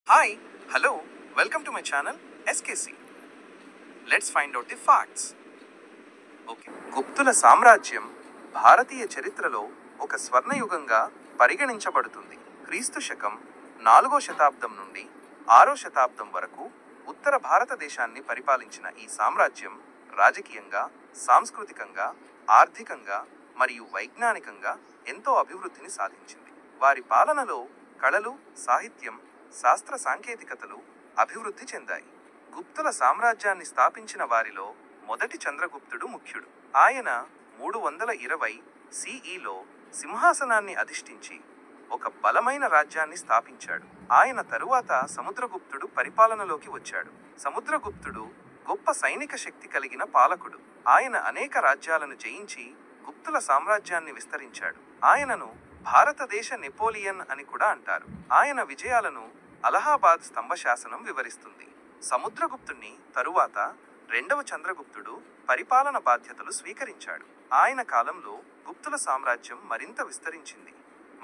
Hi, hello, welcome to my channel SKC. Let's find out the facts. Okay, గుప్తుల సామ్రాజ్యం భారతీయ చరిత్రలో ఒక స్వర్ణయుగంగా పరిగణించబడుతుంది. క్రీస్తు శకం 4వ శతాబ్దం నుండి 6వ శతాబ్దం వరకు ఉత్తర భారతదేశాన్ని పరిపాలించిన ఈ సామ్రాజ్యం రాజకీయంగా, సాంస్కృతికంగా, ఆర్థికంగా మరియు వైజ్ఞానికంగా ఎంతో అభివృద్ధిని సాధించింది. వారి పాలనలో కళలు, సాహిత్యం, శాస్త్ర సాంకేతికతలు అభివృద్ధి చెందాయి. గుప్తుల సామ్రాజ్యాన్ని స్థాపించిన వారిలో మొదటి చంద్రగుప్తుడు ముఖ్యుడు. ఆయన 320 CEలో సింహాసనాన్ని అధిష్ఠించి ఒక బలమైన రాజ్యాన్ని స్థాపించాడు. ఆయన తరువాత సముద్రగుప్తుడు పరిపాలనలోకి వచ్చాడు. సముద్రగుప్తుడు గొప్ప సైనిక శక్తి కలిగిన పాలకుడు. ఆయన అనేక రాజ్యాలను జయించి గుప్తుల సామ్రాజ్యాన్ని విస్తరించాడు. ఆయనను భారతదేశ నెపోలియన్ అని కూడా అంటారు. ఆయన విజయాలను అలహాబాద్ స్తంభ శాసనం వివరిస్తుంది. సముద్రగుప్తుని తరువాత 2వ చంద్రగుప్తుడు పరిపాలన బాధ్యతలు స్వీకరించాడు. ఆయన కాలంలో గుప్తుల సామ్రాజ్యం మరింత విస్తరించింది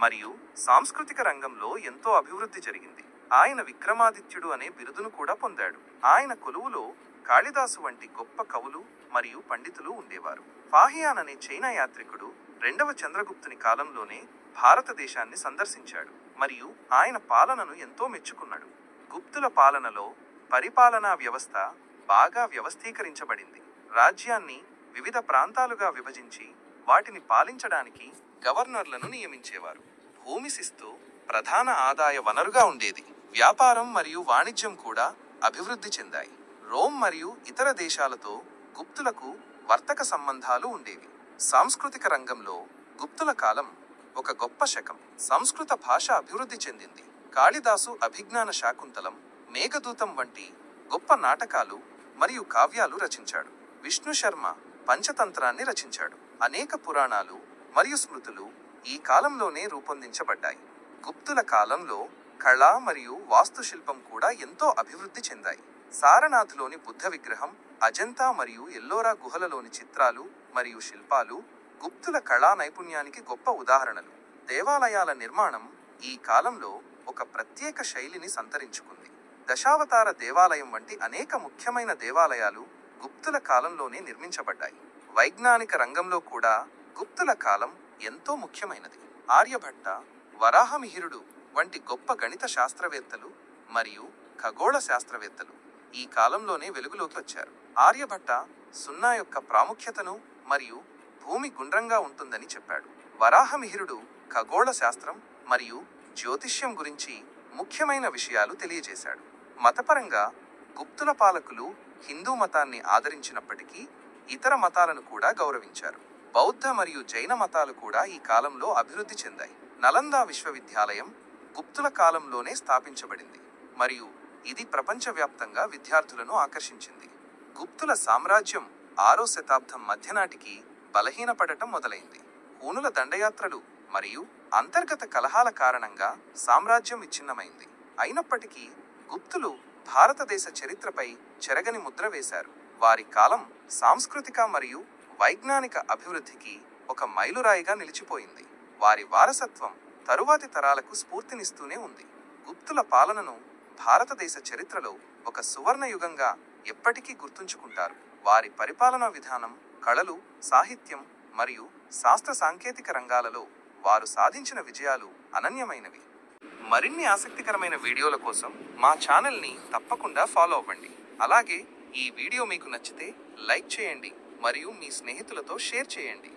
మరియు సాంస్కృతిక రంగంలో ఎంతో అభివృద్ధి జరిగింది. ఆయన విక్రమాదిత్యుడు అనే బిరుదును కూడా పొందాడు. ఆయన కొలువులో కాళిదాసు వంటి గొప్ప కవులు మరియు పండితులు ఉండేవారు. ఫాహియాన్ అనే చైనా యాత్రికుడు 2వ చంద్రగుప్తుని కాలంలోనే భారతదేశాన్ని సందర్శించాడు మరియు ఆయన పాలనను ఎంతో మెచ్చుకున్నాడు. గుప్తుల పాలనలో పరిపాలనా వ్యవస్థ బాగా వ్యవస్థీకరించబడింది. రాజ్యాన్ని వివిధ ప్రాంతాలుగా విభజించి వాటిని పాలించడానికి గవర్నర్లను నియమించేవారు. భూమి శిస్తు ప్రధాన ఆదాయ వనరుగా ఉండేది. వ్యాపారం మరియు వాణిజ్యం కూడా అభివృద్ధి చెందాయి. రోమ్ మరియు ఇతర దేశాలతో గుప్తులకు వర్తక సంబంధాలు ఉండేవి. సాంస్కృతిక రంగంలో గుప్తుల కాలం ఒక గొప్ప శకం. సంస్కృత భాష అభివృద్ధి చెందింది. కాళిదాసు అభిజ్ఞాన శాకుంతలం, మేఘదూతం వంటి గొప్ప నాటకాలు మరియు కావ్యాలు రచించాడు. విష్ణు శర్మ పంచతంత్రాన్ని రచించాడు. అనేక పురాణాలు మరియు స్మృతులు ఈ కాలంలోనే రూపొందించబడ్డాయి. గుప్తుల కాలంలో కళ మరియు వాస్తుశిల్పం కూడా ఎంతో అభివృద్ధి చెందాయి. సారనాథ్లోని బుద్ధ విగ్రహం, అజంతా మరియు ఎల్లోరా గుహలలోని చిత్రాలు మరియు శిల్పాలు గుప్తుల కళా నైపుణ్యానికి గొప్ప ఉదాహరణలు. దేవాలయాల నిర్మాణం ఈ కాలంలో ఒక ప్రత్యేక శైలిని సంతరించుకుంది. దశావతార దేవాలయం వంటి అనేక ముఖ్యమైన దేవాలయాలు గుప్తుల కాలంలోనే నిర్మించబడ్డాయి. వైజ్ఞానిక రంగంలో కూడా గుప్తుల కాలం ఎంతో ముఖ్యమైనది. ఆర్యభట్ట, వరాహమిహిరుడు వంటి గొప్ప గణిత శాస్త్రవేత్తలు మరియు ఖగోళ శాస్త్రవేత్తలు ఈ కాలంలోనే వెలుగులోకి వచ్చారు. ఆర్యభట్ట సున్నా యొక్క ప్రాముఖ్యతను మరియు భూమి గుండ్రంగా ఉంటుందని చెప్పాడు. వరాహమిహిరుడు ఖగోళ శాస్త్రం మరియు జ్యోతిష్యం గురించి ముఖ్యమైన విషయాలు తెలియజేశాడు. మతపరంగా గుప్తుల పాలకులు హిందూ మతాన్ని ఆదరించినప్పటికీ ఇతర మతాలను కూడా గౌరవించారు. బౌద్ధ మరియు జైన మతాలు కూడా ఈ కాలంలో అభివృద్ధి చెందాయి. నలంద విశ్వవిద్యాలయం గుప్తుల కాలంలోనే స్థాపించబడింది మరియు ఇది ప్రపంచవ్యాప్తంగా విద్యార్థులను ఆకర్షించింది. గుప్తుల సామ్రాజ్యం 6వ శతాబ్దం మధ్యనాటికి బలహీనపడటం మొదలైంది. హూనుల దండయాత్రలు మరియు అంతర్గత కలహాల కారణంగా సామ్రాజ్యం విచ్ఛిన్నమైంది. అయినప్పటికీ గుప్తులు భారతదేశ చరిత్రపై చెరగని ముద్ర వేశారు. వారి కాలం సాంస్కృతిక మరియు వైజ్ఞానిక అభివృద్ధికి ఒక మైలురాయిగా నిలిచిపోయింది. వారి వారసత్వం తరువాతి తరాలకు స్ఫూర్తినిస్తూనే ఉంది. గుప్తుల పాలనను భారతదేశ చరిత్రలో ఒక సువర్ణ యుగంగా ఎప్పటికీ గుర్తుంచుకుంటారు. వారి పరిపాలనా విధానం, కళలు, సాహిత్యం మరియు శాస్త్ర సాంకేతిక రంగాలలో వారు సాధించిన విజయాలు అనన్యమైనవి. మరిన్ని ఆసక్తికరమైన వీడియోల కోసం మా ఛానల్ని తప్పకుండా ఫాలో అవ్వండి. అలాగే ఈ వీడియో మీకు నచ్చితే లైక్ చేయండి మరియు మీ స్నేహితులతో షేర్ చేయండి.